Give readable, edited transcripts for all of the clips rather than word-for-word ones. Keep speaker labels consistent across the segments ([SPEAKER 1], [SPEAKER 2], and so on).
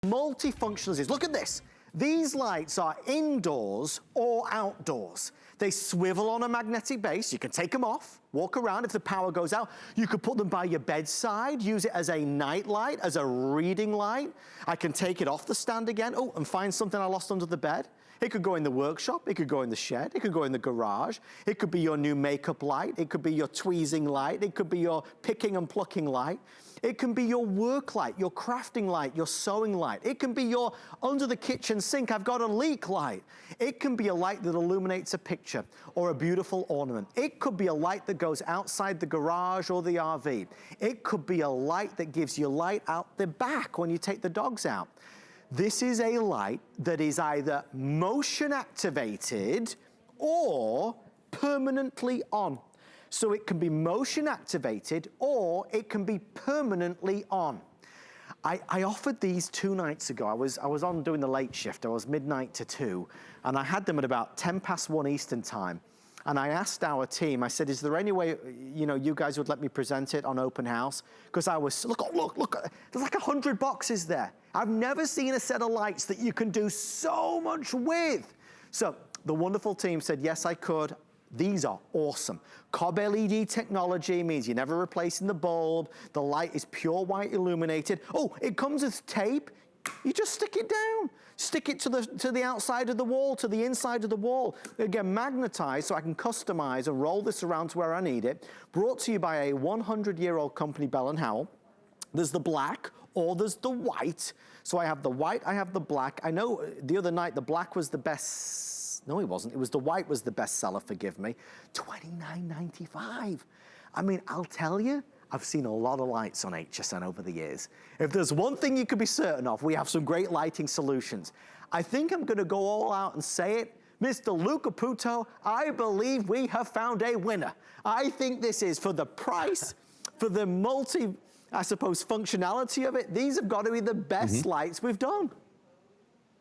[SPEAKER 1] Multifunctional. Look at this. These lights are indoors or outdoors. They swivel on a magnetic base. You can take them off, walk around. If the power goes out, you could put them by your bedside, use it as a night light, as a reading light. I can take it off the stand again, oh, and find something I lost under the bed. It could go in the workshop, it could go in the shed, it could go in the garage. It could be your new makeup light, it could be your tweezing light, it could be your picking and plucking light. It can be your work light, your crafting light, your sewing light. It can be your under the kitchen sink, I've got a leak light. It can be a light that illuminates a picture or a beautiful ornament. It could be a light that goes outside the garage or the RV. It could be a light that gives you light out the back when you take the dogs out. This is a light that is either motion activated or permanently on. So it can be motion activated or it can be permanently on. I offered these 2 nights ago. I was on doing the late shift. I was midnight to 2, and I had them at about 1:10 Eastern time. And I asked our team, I said, is there any way, you know, you guys would let me present it on open house? Because I was, look, there's like 100 boxes there. I've never seen a set of lights that you can do so much with. So the wonderful team said, yes, I could. These are awesome. Cob LED technology means you're never replacing the bulb. The light is pure white illuminated. Oh, it comes with tape. You just stick it down. Stick it to the outside of the wall, to the inside of the wall. Again, magnetized so I can customize and roll this around to where I need it. Brought to you by a 100-year-old company, Bell & Howell. There's the black or there's the white. So I have the white, I have the black. I know the other night the black was the best. No, it wasn't. It was the white was the best seller, forgive me. $29.95. I mean, I'll tell you, I've seen a lot of lights on HSN over the years. If there's one thing you can be certain of, we have some great lighting solutions. I think I'm gonna go all out and say it. Mr. Lou Caputo, I believe we have found a winner. I think this is for the price, for the multi, I suppose, functionality of it. These have got to be the best lights we've done.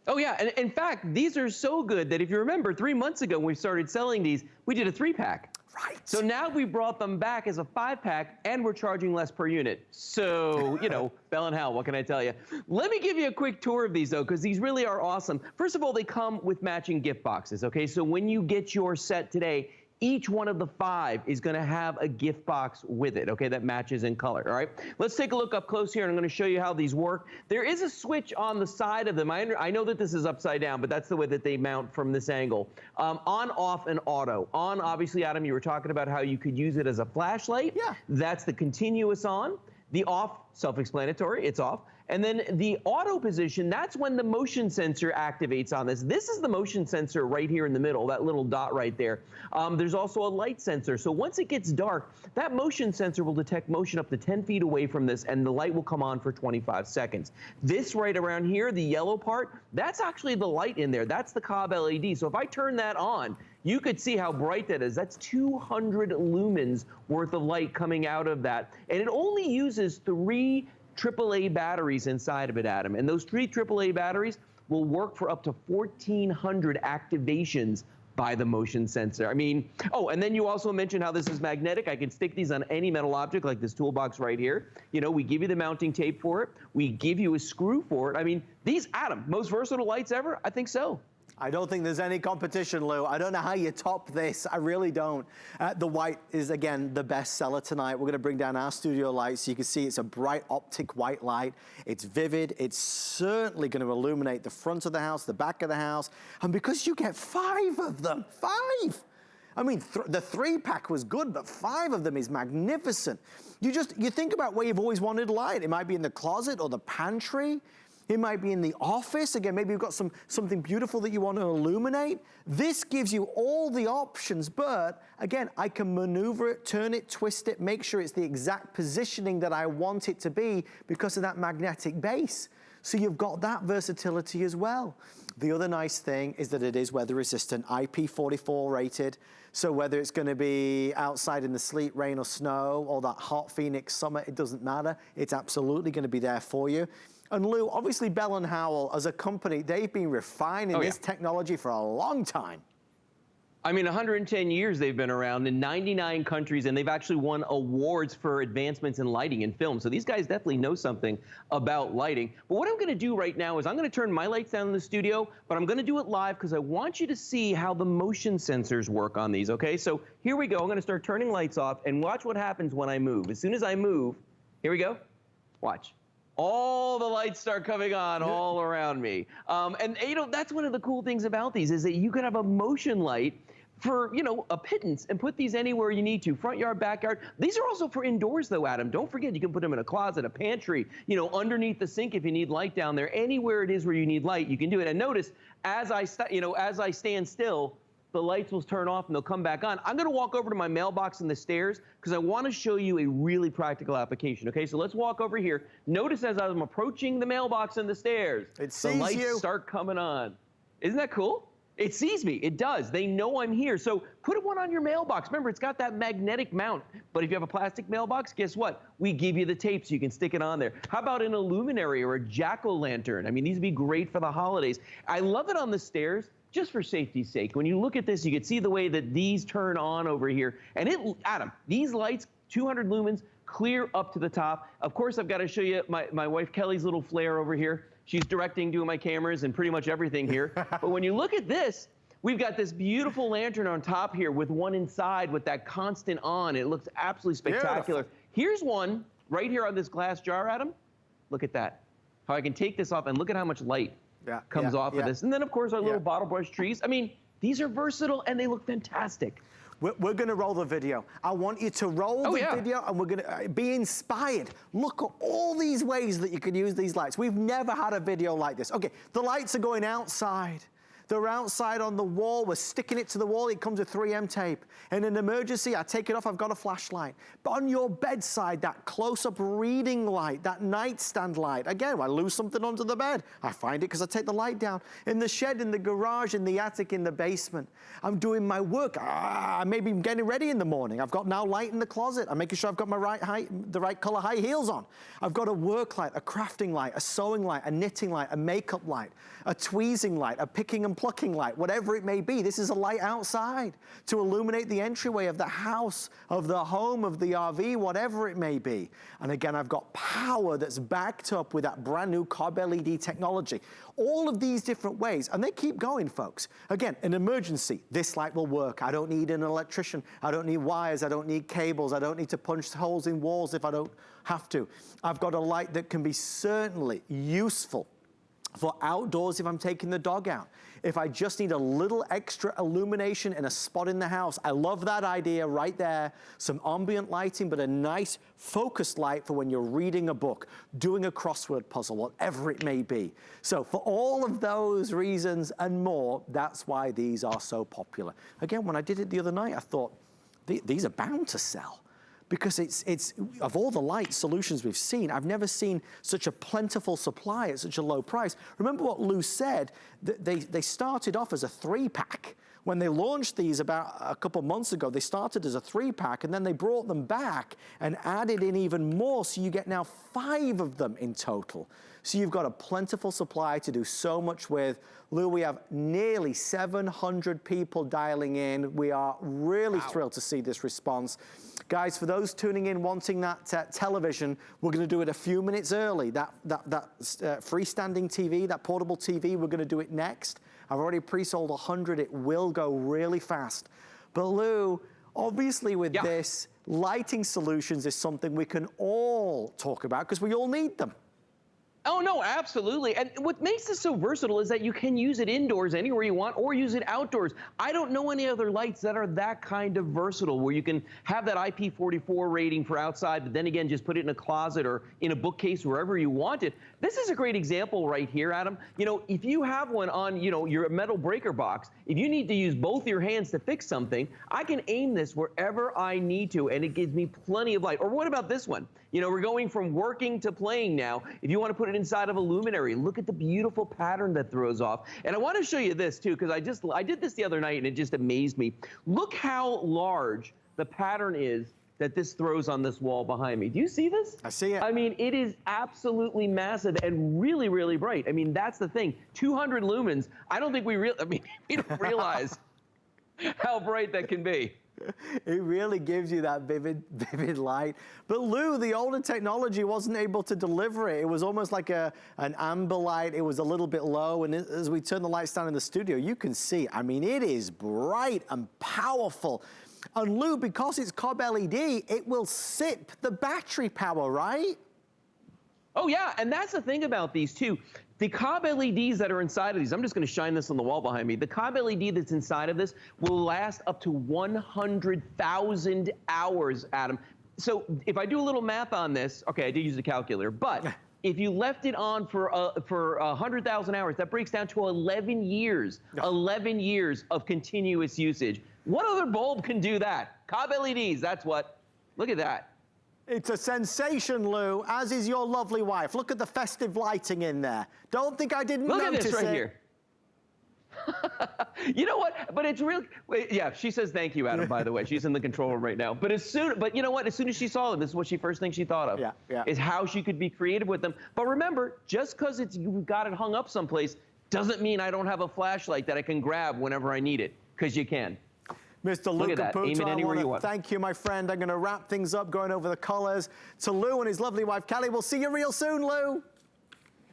[SPEAKER 2] Oh yeah, and in fact, these are so good that if you remember 3 months ago when we started selling these, we did a 3-pack.
[SPEAKER 1] Right.
[SPEAKER 2] So now we brought them back as a 5-pack and we're charging less per unit. So, you know, Bell & Howell, what can I tell you? Let me give you a quick tour of these though, because these really are awesome. First of all, they come with matching gift boxes, okay? So when you get your set today, each one of the 5 is gonna have a gift box with it, okay, that matches in color, all right? Let's take a look up close here, and I'm gonna show you how these work. There is a switch on the side of them. I know that this is upside down, but that's the way that they mount from this angle. On, off, and auto. On, obviously, Adam, you were talking about how you could use it as a flashlight.
[SPEAKER 1] Yeah.
[SPEAKER 2] That's the continuous on. The off, self-explanatory, it's off. And then the auto position, that's when the motion sensor activates on this. This is the motion sensor right here in the middle, that little dot right there. There's also a light sensor. So once it gets dark, that motion sensor will detect motion up to 10 feet away from this, and the light will come on for 25 seconds. This right around here, the yellow part, that's actually the light in there. That's the Cob LED. So if I turn that on, you could see how bright that is. That's 200 lumens worth of light coming out of that. And it only uses 3 AAA batteries inside of it, Adam. And those 3 AAA batteries will work for up to 1,400 activations by the motion sensor. I mean, oh, and then you also mentioned how this is magnetic. I can stick these on any metal object like this toolbox right here. You know, we give you the mounting tape for it. We give you a screw for it. I mean, these, Adam, most versatile lights ever? I think so.
[SPEAKER 1] I don't think there's any competition, Lou. I don't know how you top this. I really don't. The white is, again, the best seller tonight. We're gonna bring down our studio light so you can see it's a bright optic white light. It's vivid. It's certainly gonna illuminate the front of the house, the back of the house. And because you get 5 of them, 5. I mean, the 3-pack was good, but 5 of them is magnificent. You think about where you've always wanted light. It might be in the closet or the pantry. It might be in the office. Again, maybe you've got something beautiful that you want to illuminate. This gives you all the options, but again, I can maneuver it, turn it, twist it, make sure it's the exact positioning that I want it to be because of that magnetic base. So you've got that versatility as well. The other nice thing is that it is weather resistant, IP44 rated. So whether it's gonna be outside in the sleet, rain or snow, or that hot Phoenix summer, it doesn't matter. It's absolutely gonna be there for you. And Lou, obviously Bell & Howell as a company, they've been refining this technology for a long time.
[SPEAKER 2] I mean, 110 years they've been around in 99 countries, and they've actually won awards for advancements in lighting and film. So these guys definitely know something about lighting. But what I'm going to do right now is I'm going to turn my lights down in the studio, but I'm going to do it live because I want you to see how the motion sensors work on these, okay? So here we go. I'm going to start turning lights off, and watch what happens when I move. As soon as I move, here we go. Watch. All the lights start coming on all around me. And you know, that's one of the cool things about these is that you can have a motion light for, you know, a pittance and put these anywhere you need to, front yard, backyard. These are also for indoors though, Adam. Don't forget, you can put them in a closet, a pantry, you know, underneath the sink if you need light down there. Anywhere it is where you need light, you can do it. And notice, as I stand still, the lights will turn off and they'll come back on. I'm gonna walk over to my mailbox in the stairs because I wanna show you a really practical application, okay? So let's walk over here. Notice as I'm approaching the mailbox in the stairs, the lights start coming on. Isn't that cool? It sees me, it does. They know I'm here. So put one on your mailbox. Remember, it's got that magnetic mount. But if you have a plastic mailbox, guess what? We give you the tape so you can stick it on there. How about an illuminary or a jack-o'-lantern? I mean, these would be great for the holidays. I love it on the stairs, just for safety's sake. When you look at this, you can see the way that these turn on over here. And Adam, these lights, 200 lumens, clear up to the top. Of course, I've got to show you my wife Kelly's little flare over here. She's directing, doing my cameras and pretty much everything here. But when you look at this, we've got this beautiful lantern on top here with one inside with that constant on. It looks absolutely spectacular. Beautiful. Here's one right here on this glass jar, Adam. Look at that. How I can take this off and look at how much light comes off of this. And then, of course, our little bottle brush trees. I mean, these are versatile and they look fantastic.
[SPEAKER 1] We're going to roll the video. I want you to roll the video, and we're going to be inspired. Look at all these ways that you can use these lights. We've never had a video like this. Okay, the lights are going outside. They're outside on the wall. We're sticking it to the wall. It comes with 3M tape. In an emergency, I take it off. I've got a flashlight. But on your bedside, that close-up reading light, that nightstand light. Again, I lose something under the bed. I find it because I take the light down. In the shed, in the garage, in the attic, in the basement. I'm doing my work. Maybe I'm getting ready in the morning. I've got now light in the closet. I'm making sure I've got my the right color high heels on. I've got a work light, a crafting light, a sewing light, a knitting light, a makeup light, a tweezing light, a picking and plucking light, whatever it may be. This is a light outside to illuminate the entryway of the house, of the home, of the RV, whatever it may be. And again, I've got power that's backed up with that brand new Cobb LED technology. All of these different ways, and they keep going, folks. Again, an emergency, this light will work. I don't need an electrician. I don't need wires. I don't need cables. I don't need to punch holes in walls if I don't have to. I've got a light that can be certainly useful for outdoors if I'm taking the dog out. If I just need a little extra illumination in a spot in the house, I love that idea right there. Some ambient lighting, but a nice focused light for when you're reading a book, doing a crossword puzzle, whatever it may be. So for all of those reasons and more, that's why these are so popular. Again, when I did it the other night, I thought, these are bound to sell. Because it's of all the light solutions we've seen, I've never seen such a plentiful supply at such a low price. Remember what Lou said, that they started off as a 3-pack. When they launched these about a couple months ago, they started as a 3-pack, and then they brought them back and added in even more, so you get now 5 of them in total. So you've got a plentiful supply to do so much with. Lou, we have nearly 700 people dialing in. We are really thrilled to see this response. Guys, for those tuning in wanting that television, we're going to do it a few minutes early. That freestanding TV, that portable TV, we're going to do it next. I've already pre-sold 100. It will go really fast. But Lou, obviously with this, lighting solutions is something we can all talk about because we all need them.
[SPEAKER 2] Oh, no, absolutely. And what makes this so versatile is that you can use it indoors anywhere you want or use it outdoors. I don't know any other lights that are that kind of versatile where you can have that IP44 rating for outside, but then again, just put it in a closet or in a bookcase, wherever you want it. This is a great example right here, Adam. You know, if you have one on, you know, your metal breaker box, if you need to use both your hands to fix something, I can aim this wherever I need to, and it gives me plenty of light. Or what about this one? You know, we're going from working to playing now. If you want to put it inside of a luminary, look at the beautiful pattern that throws off. And I want to show you this too, because I did this the other night and it just amazed me. Look how large the pattern is that this throws on this wall behind me. Do you see this?
[SPEAKER 1] I see it.
[SPEAKER 2] I mean, it is absolutely massive and really, really bright. I mean, that's the thing. 200 lumens. I don't think we don't realize how bright that can be.
[SPEAKER 1] It really gives you that vivid light. But Lou, the older technology wasn't able to deliver it. It was almost like an amber light. It was a little bit low. And as we turn the lights down in the studio, you can see, I mean, it is bright and powerful. And Lou, because it's cob LED, it will sip the battery power, right?
[SPEAKER 2] Oh yeah, and that's the thing about these too. The cob LEDs that are inside of these, I'm just going to shine this on the wall behind me. The cob LED that's inside of this will last up to 100,000 hours, Adam. So if I do a little math on this, okay, I did use a calculator, but if you left it on for 100,000 hours, that breaks down to 11 years. 11 years of continuous usage. What other bulb can do that? Cob LEDs, that's what. Look at that.
[SPEAKER 1] It's a sensation, Lou, as is your lovely wife. Look at the festive lighting in there. Don't think I didn't notice it.
[SPEAKER 2] Look at this right here. You know what? But it's real. Wait, yeah, she says thank you, Adam, by the way. She's in the control room right now. But you know what? As soon as she saw them, this is what first thing she thought of. Is how she could be creative with them. But remember, just because you've got it hung up someplace doesn't mean I don't have a flashlight that I can grab whenever I need it, because you can.
[SPEAKER 1] Mr. Lou Caputo,
[SPEAKER 2] aim it anywhere you want.
[SPEAKER 1] Thank you, my friend. I'm going to wrap things up, going over the colors. To Lou and his lovely wife, Kelly. We'll see you real soon, Lou.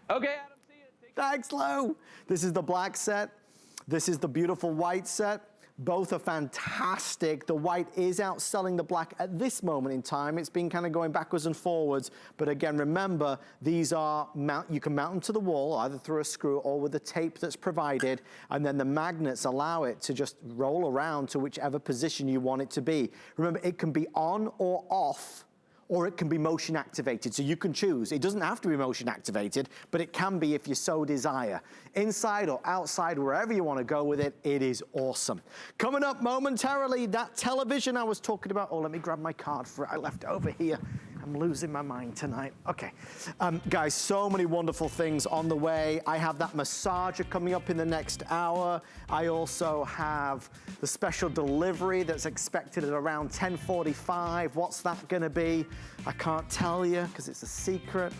[SPEAKER 2] Okay, Adam, see you.
[SPEAKER 1] Thanks, Lou. This is the black set. This is the beautiful white set. Both are fantastic. The white is outselling the black at this moment in time. It's been kind of going backwards and forwards. But again, remember, these are, you can mount them to the wall, either through a screw or with the tape that's provided. And then the magnets allow it to just roll around to whichever position you want it to be. Remember, it can be on or off, or it can be motion activated, so you can choose. It doesn't have to be motion activated, but it can be if you so desire. Inside or outside, wherever you want to go with it, it is awesome. Coming up momentarily, that television I was talking about. Oh, let me grab my card for it. I left it over here. I'm losing my mind tonight. Okay, guys, so many wonderful things on the way. I have that massager coming up in the next hour. I also have the special delivery that's expected at around 10:45. What's that gonna be? I can't tell you because it's a secret.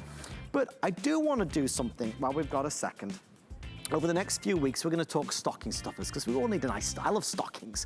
[SPEAKER 1] But I do want to do something while we've got a second. Over the next few weeks, we're gonna talk stocking stuffers because we all need a nice style of stockings.